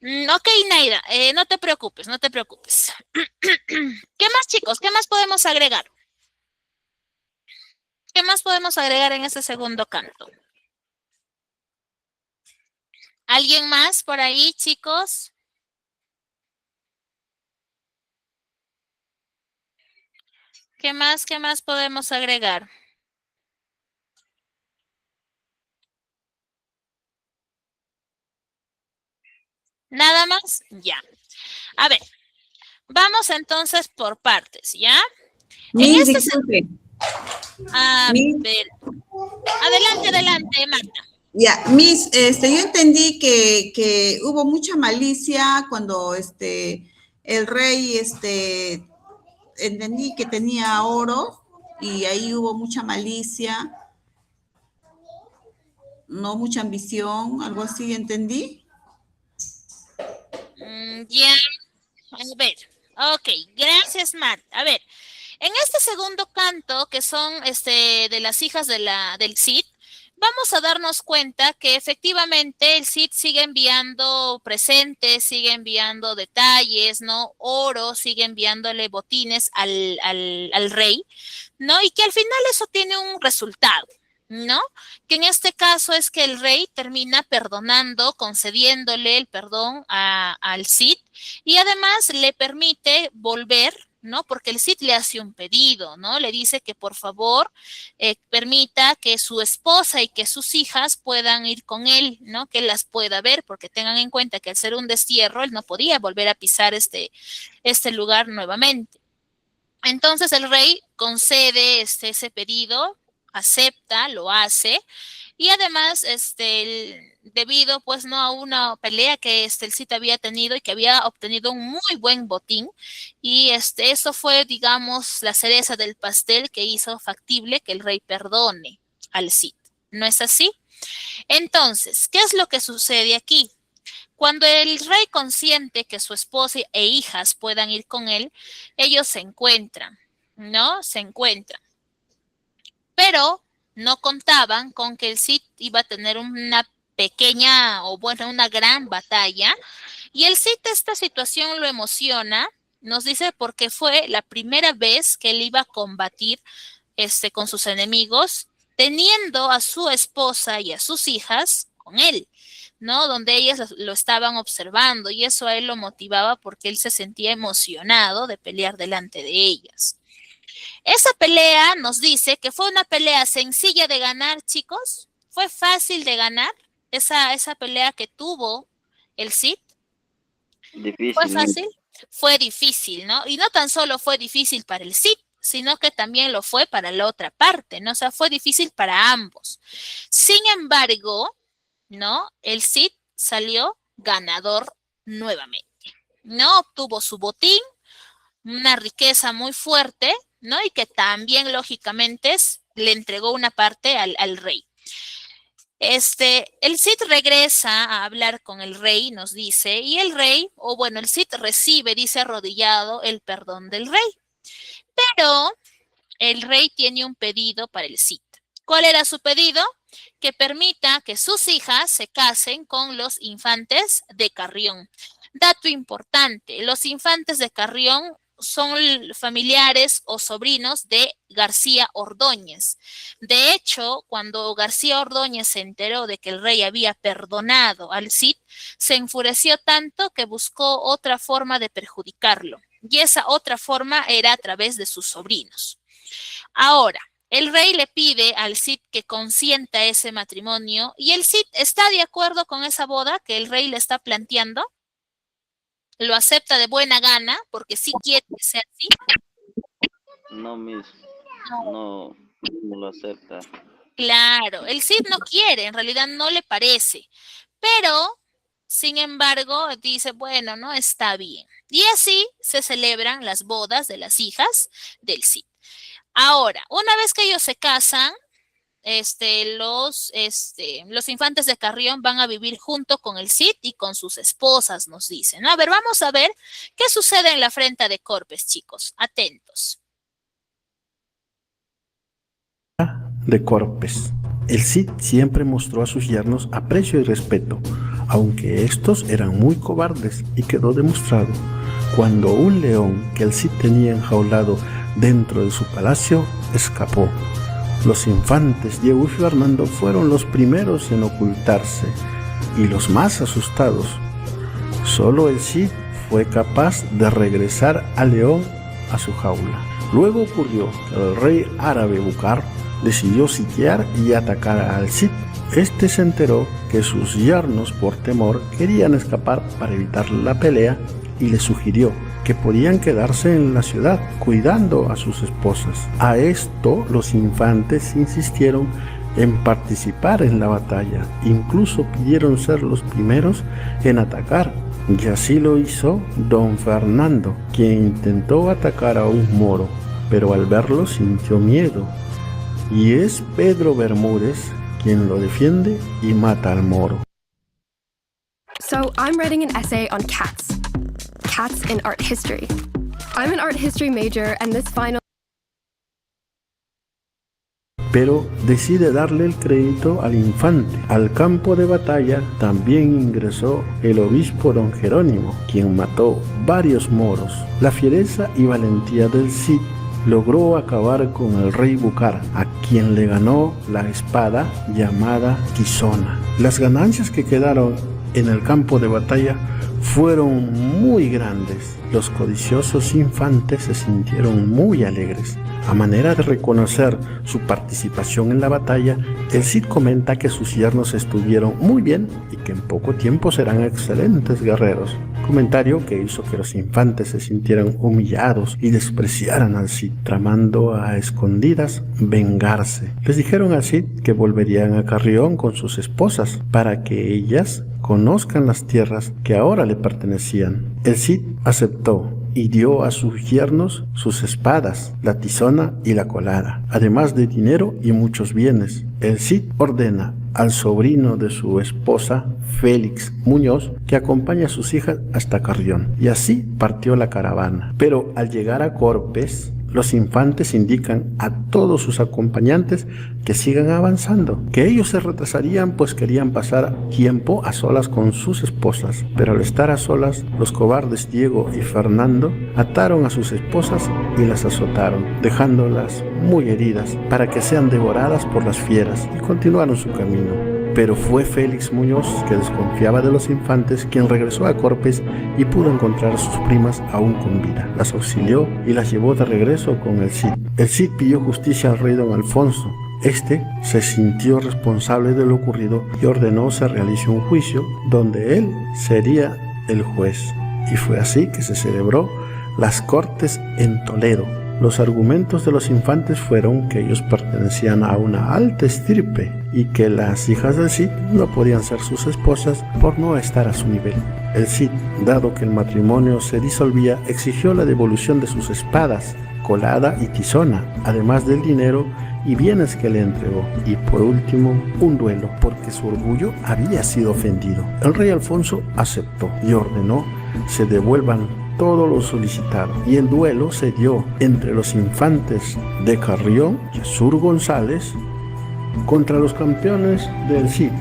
S1: Ok, Naida, no te preocupes, no te preocupes. ¿Qué más, chicos? ¿Qué más podemos agregar? ¿Qué más podemos agregar en ese segundo canto? ¿Alguien más por ahí, chicos? ¿Qué más podemos agregar? ¿Nada más? Ya. A ver, vamos entonces por partes, ¿ya?
S4: Miss, disculpe.
S1: A
S4: Miss.
S1: ver. Adelante, Marta.
S4: Ya, Miss, yo entendí que hubo mucha malicia cuando el rey, entendí que tenía oro y ahí hubo mucha malicia, no mucha ambición, algo así, ¿entendí?
S1: Ya, a ver. Ok, gracias, Marta. A ver, en este segundo canto, que son de las hijas del Cid, vamos a darnos cuenta que efectivamente el Cid sigue enviando presentes, sigue enviando detalles, ¿no? Oro, sigue enviándole botines al rey, ¿no? Y que al final eso tiene un resultado, ¿no? Que en este caso es que el rey termina perdonando, concediéndole el perdón al Cid y además le permite volver, ¿no? Porque el Cid le hace un pedido, ¿no? Le dice que por favor permita que su esposa y que sus hijas puedan ir con él, ¿no? Que él las pueda ver, porque tengan en cuenta que al ser un destierro, él no podía volver a pisar este lugar nuevamente. Entonces el rey concede ese pedido, acepta, lo hace, y además, debido pues no a una pelea que el Cid había tenido y que había obtenido un muy buen botín, y eso fue, digamos, la cereza del pastel que hizo factible que el rey perdone al Cid. ¿No es así? Entonces, ¿qué es lo que sucede aquí? Cuando el rey consiente que su esposa e hijas puedan ir con él, ellos se encuentran, ¿no? Se encuentran. Pero no contaban con que el Cid iba a tener una pequeña o bueno, una gran batalla. Y el Cid esta situación lo emociona, nos dice porque fue la primera vez que él iba a combatir con sus enemigos, teniendo a su esposa y a sus hijas con él, ¿no? Donde ellas lo estaban observando y eso a él lo motivaba porque él se sentía emocionado de pelear delante de ellas. Esa pelea nos dice que fue una pelea sencilla de ganar, chicos. Fue fácil de ganar esa pelea que tuvo el Cid.
S3: Difícil.
S1: ¿Fue fácil? Fue difícil, ¿no? Y no tan solo fue difícil para el Cid, sino que también lo fue para la otra parte, ¿no? O sea, fue difícil para ambos. Sin embargo, ¿no? El Cid salió ganador nuevamente, ¿no? Obtuvo su botín, una riqueza muy fuerte, ¿no? Y que también, lógicamente, le entregó una parte al rey. El Cid regresa a hablar con el rey, nos dice, y el rey, o bueno, el Cid recibe, dice arrodillado, el perdón del rey. Pero el rey tiene un pedido para el Cid. ¿Cuál era su pedido? Que permita que sus hijas se casen con los infantes de Carrión. Dato importante, los infantes de Carrión son familiares o sobrinos de García Ordóñez. De hecho, cuando García Ordóñez se enteró de que el rey había perdonado al Cid, se enfureció tanto que buscó otra forma de perjudicarlo. Y esa otra forma era a través de sus sobrinos. Ahora, el rey le pide al Cid que consienta ese matrimonio y el Cid está de acuerdo con esa boda que el rey le está planteando. Lo acepta de buena gana porque sí quiere que sea así.
S3: No, Miss, no lo acepta.
S1: Claro, el Cid no quiere, en realidad no le parece, pero sin embargo dice, bueno, no está bien. Y así se celebran las bodas de las hijas del Cid. Ahora, una vez que ellos se casan, los infantes de Carrión van a vivir junto con el Cid y con sus esposas, nos dicen. A ver, vamos a ver qué sucede en la afrenta de Corpes, chicos. Atentos.
S6: De Corpes. El Cid siempre mostró a sus yernos aprecio y respeto, aunque estos eran muy cobardes, y quedó demostrado cuando un león que el Cid tenía enjaulado dentro de su palacio escapó. Los infantes Diego y Fernando fueron los primeros en ocultarse y los más asustados. Solo el Cid fue capaz de regresar al león a su jaula. Luego ocurrió que el rey árabe Bucar decidió sitiar y atacar al Cid. Este se enteró que sus yernos, por temor, querían escapar para evitar la pelea y le sugirió que podían quedarse en la ciudad cuidando a sus esposas. A esto los infantes insistieron en participar en la batalla, incluso pidieron ser los primeros en atacar, y así lo hizo don Fernando, quien intentó atacar a un moro, pero al verlo sintió miedo, y es Pedro Bermúdez quien lo defiende y mata al moro.
S9: So I'm writing an essay on cats in art history. I'm an art history major and this final...
S6: Pero decide darle el crédito al infante. Al campo de batalla también ingresó el obispo don Jerónimo, quien mató varios moros. La fiereza y valentía del Cid logró acabar con el rey Bucar, a quien le ganó la espada llamada Tizona. Las ganancias que quedaron en el campo de batalla fueron muy grandes. Los codiciosos infantes se sintieron muy alegres. A manera de reconocer su participación en la batalla, el Cid comenta que sus yernos estuvieron muy bien y que en poco tiempo serán excelentes guerreros. Comentario que hizo que los infantes se sintieran humillados y despreciaran al Cid, tramando a escondidas vengarse. Les dijeron al Cid que volverían a Carrión con sus esposas para que ellas conozcan las tierras que ahora le pertenecían. El Cid aceptó y dio a sus yernos sus espadas, la tizona y la colada, además de dinero y muchos bienes. El Cid ordena al sobrino de su esposa, Félix Muñoz, que acompañe a sus hijas hasta Carrión, y así partió la caravana. Pero al llegar a Corpes, los infantes indican a todos sus acompañantes que sigan avanzando, que ellos se retrasarían pues querían pasar tiempo a solas con sus esposas, pero al estar a solas, los cobardes Diego y Fernando ataron a sus esposas y las azotaron, dejándolas muy heridas para que sean devoradas por las fieras, y continuaron su camino. Pero fue Félix Muñoz, que desconfiaba de los infantes, quien regresó a Corpes y pudo encontrar a sus primas aún con vida. Las auxilió y las llevó de regreso con el Cid. El Cid pidió justicia al rey don Alfonso. Este se sintió responsable de lo ocurrido y ordenó se realice un juicio donde él sería el juez. Y fue así que se celebró las Cortes en Toledo. Los argumentos de los infantes fueron que ellos pertenecían a una alta estirpe y que las hijas del Cid no podían ser sus esposas por no estar a su nivel. El Cid, dado que el matrimonio se disolvía, exigió la devolución de sus espadas, colada y tizona, además del dinero y bienes que le entregó. Y por último, un duelo, porque su orgullo había sido ofendido. El rey Alfonso aceptó y ordenó se devuelvan todo lo solicitado. Y el duelo se dio entre los infantes de Carrión, Jesús González, contra los campeones del Cid,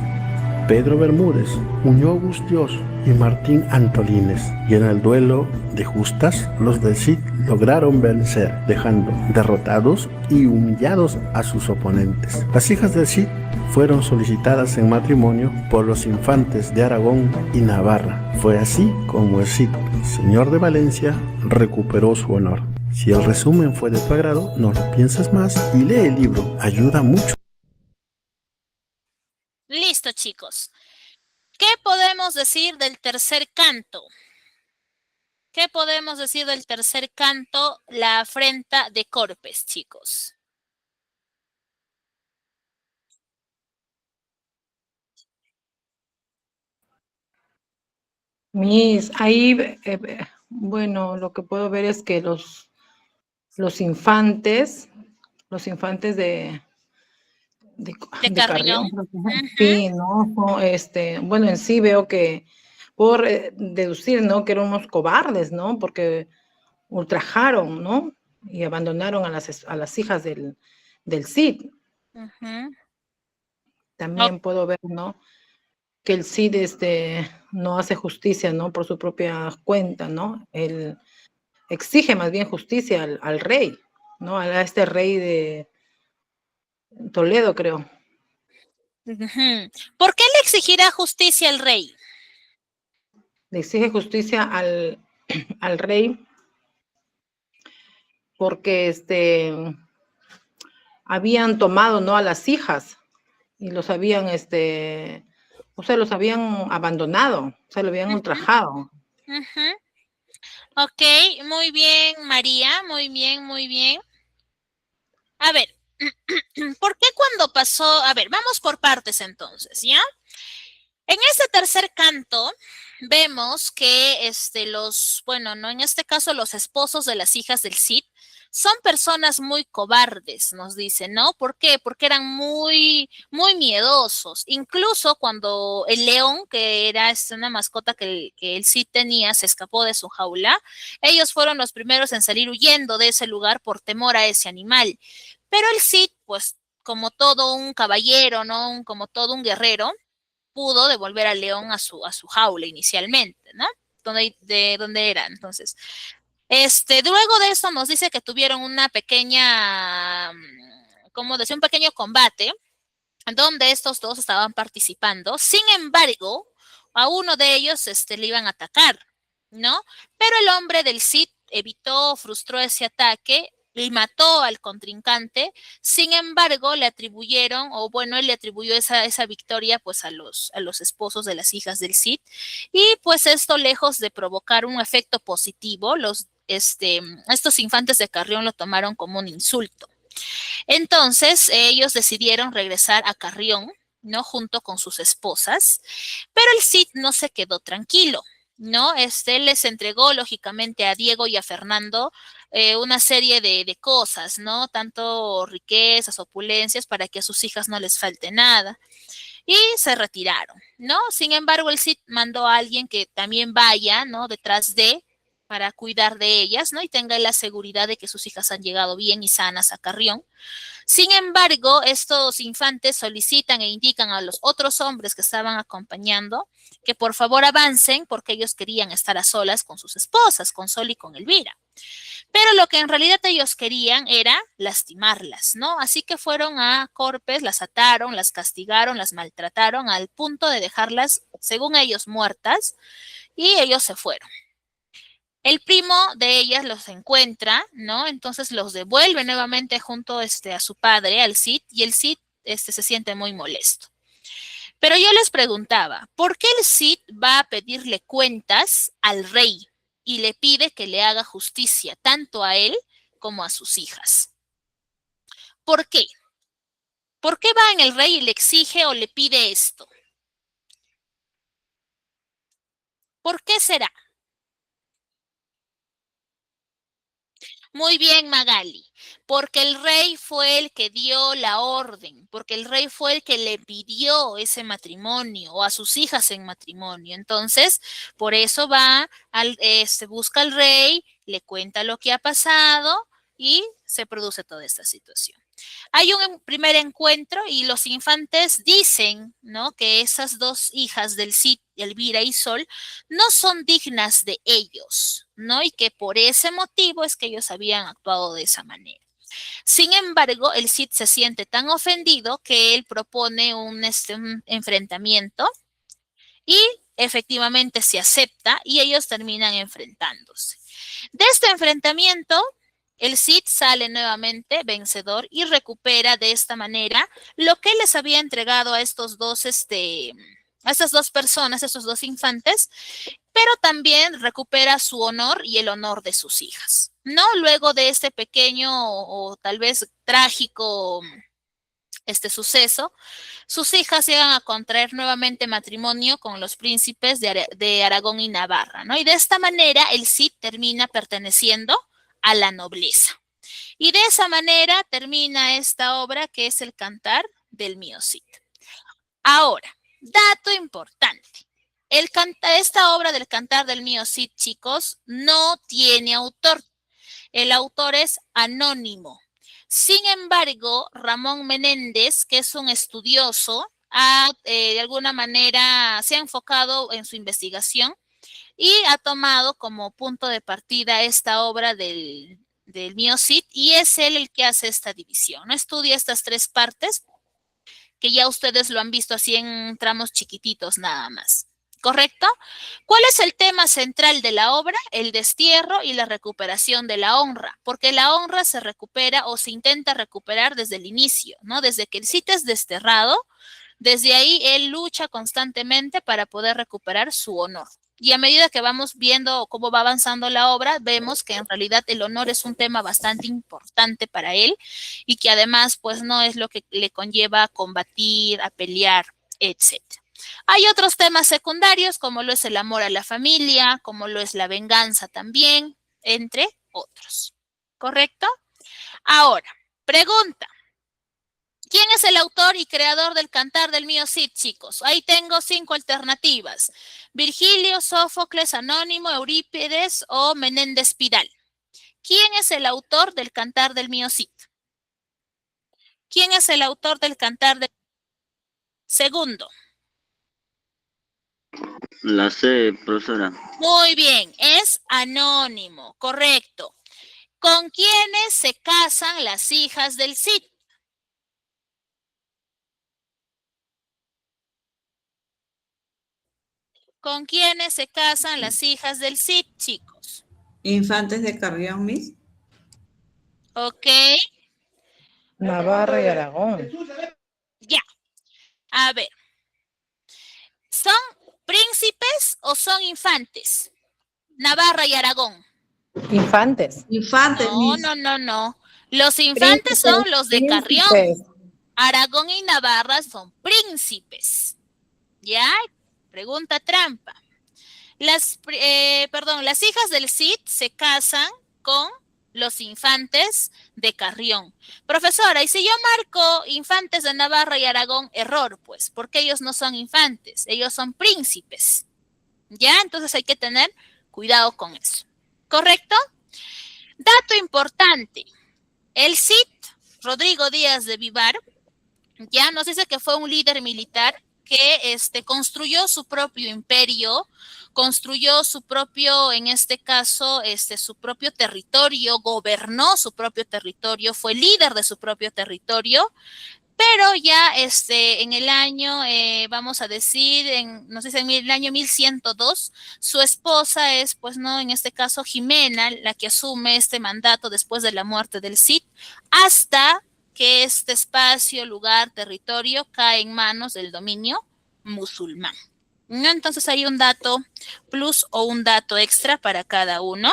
S6: Pedro Bermúdez, Muñoz Bustios y Martín Antolines. Y en el duelo de justas, los del Cid lograron vencer, dejando derrotados y humillados a sus oponentes. Las hijas del Cid fueron solicitadas en matrimonio por los infantes de Aragón y Navarra. Fue así como el Cid, señor de Valencia, recuperó su honor. Si el resumen fue de tu agrado, no lo pienses más y lee el libro. Ayuda mucho.
S1: Listo, chicos. ¿Qué podemos decir del tercer canto? ¿Qué podemos decir del tercer canto? La afrenta de Corpes, chicos.
S7: Ahí, bueno, lo que puedo ver es que los infantes de
S1: Carrión.
S7: sí, ¿no? Bueno, en sí veo que puedo deducir, ¿no? Que eran unos cobardes, ¿no? Porque ultrajaron, ¿no? Y abandonaron a las hijas del Cid. También puedo ver, ¿no? Que el Cid no hace justicia, ¿no? Por su propia cuenta, ¿no? Él exige más bien justicia al rey, ¿no? A este rey de Toledo, creo.
S1: ¿Por qué le exigirá justicia al rey?
S7: Le exige justicia al rey porque habían tomado, ¿no? A las hijas y los habían, los habían abandonado, o sea, lo habían ultrajado.
S1: Ok, muy bien, María, muy bien, muy bien. A ver, ¿por qué cuando pasó? A ver, vamos por partes entonces, ¿ya? En este tercer canto vemos que bueno, no, en este caso los esposos de las hijas del Cid son personas muy cobardes, nos dicen, ¿no? ¿Por qué? Porque eran muy, muy miedosos. Incluso cuando el león, que era una mascota que el Cid tenía, se escapó de su jaula, ellos fueron los primeros en salir huyendo de ese lugar por temor a ese animal. Pero el Cid, pues, como todo un caballero, ¿no? Como todo un guerrero, pudo devolver al león a su jaula inicialmente, ¿no? De donde era. Entonces, luego de eso nos dice que tuvieron una pequeña, ¿cómo decir? Un pequeño combate donde estos dos estaban participando. Sin embargo, a uno de ellos le iban a atacar, ¿no? Pero el hombre del Cid evitó, frustró ese ataque y mató al contrincante. Sin embargo, le atribuyeron, o bueno, él le atribuyó esa victoria pues a los esposos de las hijas del Cid. Y pues esto, lejos de provocar un efecto positivo, estos infantes de Carrión lo tomaron como un insulto. Entonces, ellos decidieron regresar a Carrión, ¿no? Junto con sus esposas, pero el Cid no se quedó tranquilo, ¿no? Les entregó, lógicamente, a Diego y a Fernando una serie de cosas, ¿no? Tanto riquezas, opulencias, para que a sus hijas no les falte nada. Y se retiraron, ¿no? Sin embargo, el Cid mandó a alguien que también vaya, ¿no? Detrás para cuidar de ellas, ¿no? Y tenga la seguridad de que sus hijas han llegado bien y sanas a Carrión. Sin embargo, estos infantes solicitan e indican a los otros hombres que estaban acompañando que por favor avancen porque ellos querían estar a solas con sus esposas, con Sol y con Elvira. Pero lo que en realidad ellos querían era lastimarlas, ¿no? Así que fueron a Corpes, las ataron, las castigaron, las maltrataron al punto de dejarlas, según ellos, muertas, y ellos se fueron. El primo de ellas los encuentra, ¿no? Entonces los devuelve nuevamente junto a su padre, al Cid, y el Cid se siente muy molesto. Pero yo les preguntaba, ¿por qué el Cid va a pedirle cuentas al rey y le pide que le haga justicia tanto a él como a sus hijas? ¿Por qué? ¿Por qué va en el rey y le exige o le pide esto? ¿Por qué será? Muy bien, Magali. porque el rey fue el que dio la orden, porque el rey fue el que le pidió ese matrimonio o a sus hijas en matrimonio. Entonces, por eso busca al rey, le cuenta lo que ha pasado y se produce toda esta situación. Hay un primer encuentro y los infantes dicen, ¿no?, que esas dos hijas del Cid, Elvira y Sol, no son dignas de ellos, ¿no? Y que por ese motivo es que ellos habían actuado de esa manera. Sin embargo, el Cid se siente tan ofendido que él propone un enfrentamiento y efectivamente se acepta y ellos terminan enfrentándose. De este enfrentamiento, el Cid sale nuevamente vencedor y recupera de esta manera lo que les había entregado a estos dos, a estas dos personas, a estos dos infantes, pero también recupera su honor y el honor de sus hijas, ¿no? Luego de este pequeño o tal vez trágico suceso, sus hijas llegan a contraer nuevamente matrimonio con los príncipes de Aragón y Navarra, ¿no? Y de esta manera el Cid termina perteneciendo a la nobleza. Y de esa manera termina esta obra que es el Cantar del Mío Cid. Ahora, dato importante. Esta obra del Cantar del Mío Cid, chicos, no tiene autor. El autor es anónimo. Sin embargo, Ramón Menéndez, que es un estudioso, de alguna manera se ha enfocado en su investigación y ha tomado como punto de partida esta obra del Mío Cid y es él el que hace esta división, ¿no? Estudia estas tres partes que ya ustedes lo han visto así en tramos chiquititos nada más. ¿Correcto? ¿Cuál es el tema central de la obra? El destierro y la recuperación de la honra, porque la honra se recupera o se intenta recuperar desde el inicio, ¿no? Desde que el Cid es desterrado, desde ahí él lucha constantemente para poder recuperar su honor. Y a medida que vamos viendo cómo va avanzando la obra, vemos que en realidad el honor es un tema bastante importante para él y que además pues no es lo que le conlleva a combatir, a pelear, etc. Hay otros temas secundarios como lo es el amor a la familia, como lo es la venganza también, entre otros. ¿Correcto? Ahora, pregunta. ¿Quién es el autor y creador del Cantar del Mío Cid, chicos? Ahí tengo 5 alternativas. Virgilio, Sófocles, Anónimo, Eurípides o Menéndez Pidal. ¿Quién es el autor del Cantar del Mío Cid? ¿Quién es el autor del Cantar del Segundo?
S3: La C, profesora.
S1: Muy bien, es anónimo, correcto. ¿Con quiénes se casan las hijas del Cid? ¿Con quiénes se casan las hijas del Cid, chicos?
S4: Infantes de Carrión, Miss.
S1: Ok.
S7: Navarra y Aragón.
S1: Ya. A ver. ¿Son príncipes o son infantes? Navarra y Aragón.
S7: Infantes.
S4: Infantes,
S1: No,
S4: Miss.
S1: no. Los infantes son los de Carrión. Aragón y Navarra son príncipes. ¿Ya? Pregunta trampa. Las hijas del Cid se casan con los infantes de Carrión. Profesora, y si yo marco infantes de Navarra y Aragón, error, pues, porque ellos no son infantes, ellos son príncipes. ¿Ya? Entonces hay que tener cuidado con eso. ¿Correcto? Dato importante. El Cid, Rodrigo Díaz de Vivar, ya nos dice que fue un líder militar que construyó su propio imperio, construyó su propio, en este caso, su propio territorio, gobernó su propio territorio, fue líder de su propio territorio, pero ya en el año, vamos a decir, nos dice en el año 1102, su esposa es, pues no, en este caso Jimena, la que asume este mandato después de la muerte del Cid, hasta que este espacio, lugar, territorio cae en manos del dominio musulmán. ¿No? Entonces hay un dato plus o un dato extra para cada uno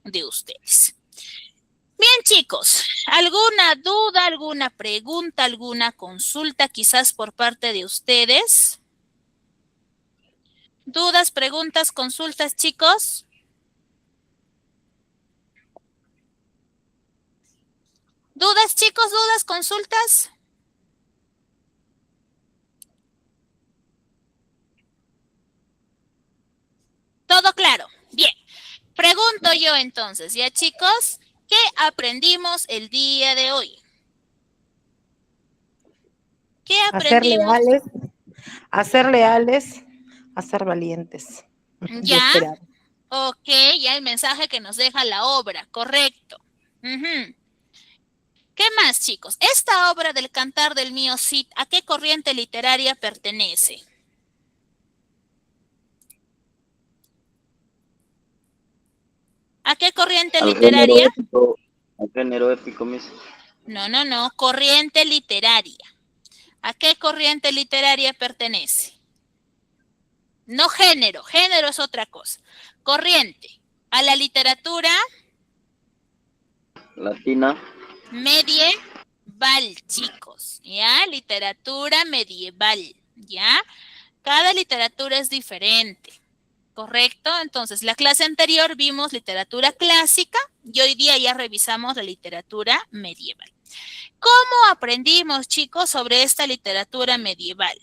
S1: de ustedes. Bien, chicos, ¿alguna duda, alguna pregunta, alguna consulta quizás por parte de ustedes? ¿Dudas, preguntas, consultas, chicos? ¿Dudas, chicos? ¿Dudas? ¿Consultas? ¿Todo claro? Bien. Pregunto yo entonces, ¿ya chicos? ¿Qué aprendimos el día de hoy? ¿Qué aprendimos?
S7: A ser leales, a ser valientes. Y
S1: Ya.
S7: esperar.
S1: Ok, ya el mensaje que nos deja la obra, correcto. Ujú. ¿Qué más, chicos? Esta obra del Cantar del Mío Cid, ¿a qué corriente literaria pertenece? ¿A qué corriente literaria?
S3: Al género épico, Miss.
S1: No, corriente literaria. ¿A qué corriente literaria pertenece? No género, género es otra cosa. Corriente, a la literatura
S3: Latina.
S1: medieval, chicos, ¿ya? Literatura medieval, ¿ya? Cada literatura es diferente, ¿correcto? Entonces, la clase anterior vimos literatura clásica y hoy día ya revisamos la literatura medieval. ¿Cómo aprendimos, chicos, sobre esta literatura medieval?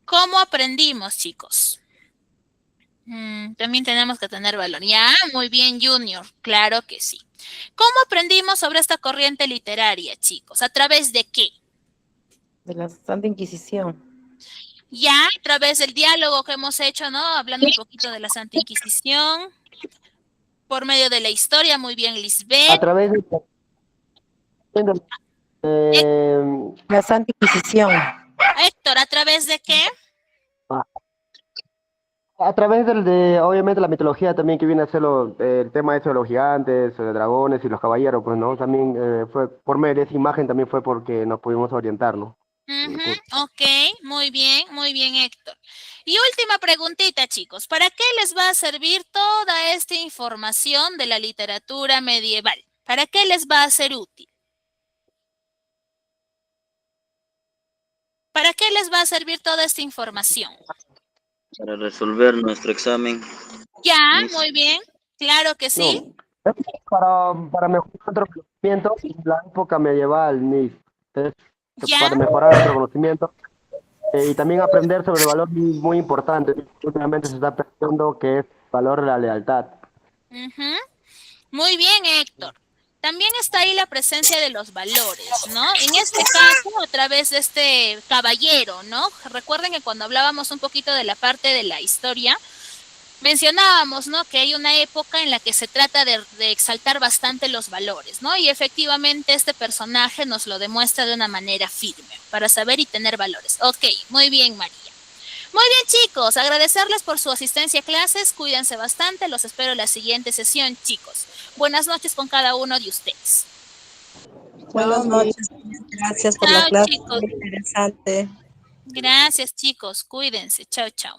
S1: ¿Cómo aprendimos, chicos? También tenemos que tener valor. Ya, muy bien, Junior. Claro que sí. ¿Cómo aprendimos sobre esta corriente literaria, chicos? ¿A través de qué?
S7: De la Santa Inquisición.
S1: Ya, a través del diálogo que hemos hecho, ¿no? Hablando un poquito de la Santa Inquisición. Por medio de la historia, muy bien, Lisbeth.
S2: A través de
S7: La Santa Inquisición.
S1: Héctor, ¿a través de qué?
S2: a través obviamente la mitología también que viene a ser el tema ese de los gigantes, de dragones y los caballeros, pues no, también fue por medio de esa imagen también fue porque nos pudimos orientar, ¿no?
S1: Ok, muy bien, Héctor. Y última preguntita, chicos. ¿Para qué les va a servir toda esta información de la literatura medieval? ¿Para qué les va a ser útil? ¿Para qué les va a servir toda esta información?
S3: Para resolver nuestro examen.
S1: Ya,
S3: Miss.
S1: muy bien. Claro que sí.
S2: No, para mejorar nuestro conocimiento en la época medieval, Miss.
S1: Ya.
S2: Para mejorar nuestro conocimiento y también aprender sobre el valor muy importante. Últimamente se está perdiendo que es el valor de la lealtad.
S1: Muy bien, Héctor. También está ahí la presencia de los valores, ¿no? En este caso, a través de este caballero, ¿no? Recuerden que cuando hablábamos un poquito de la parte de la historia, mencionábamos, ¿no? Que hay una época en la que se trata de exaltar bastante los valores, ¿no? Y efectivamente este personaje nos lo demuestra de una manera firme, para saber y tener valores. Ok, muy bien, María. Muy bien, chicos, agradecerles por su asistencia a clases, cuídense bastante, los espero en la siguiente sesión, chicos. Buenas noches con cada uno de ustedes.
S10: Buenas noches, gracias por la clase, muy interesante.
S1: Gracias, chicos, cuídense, chao, chao.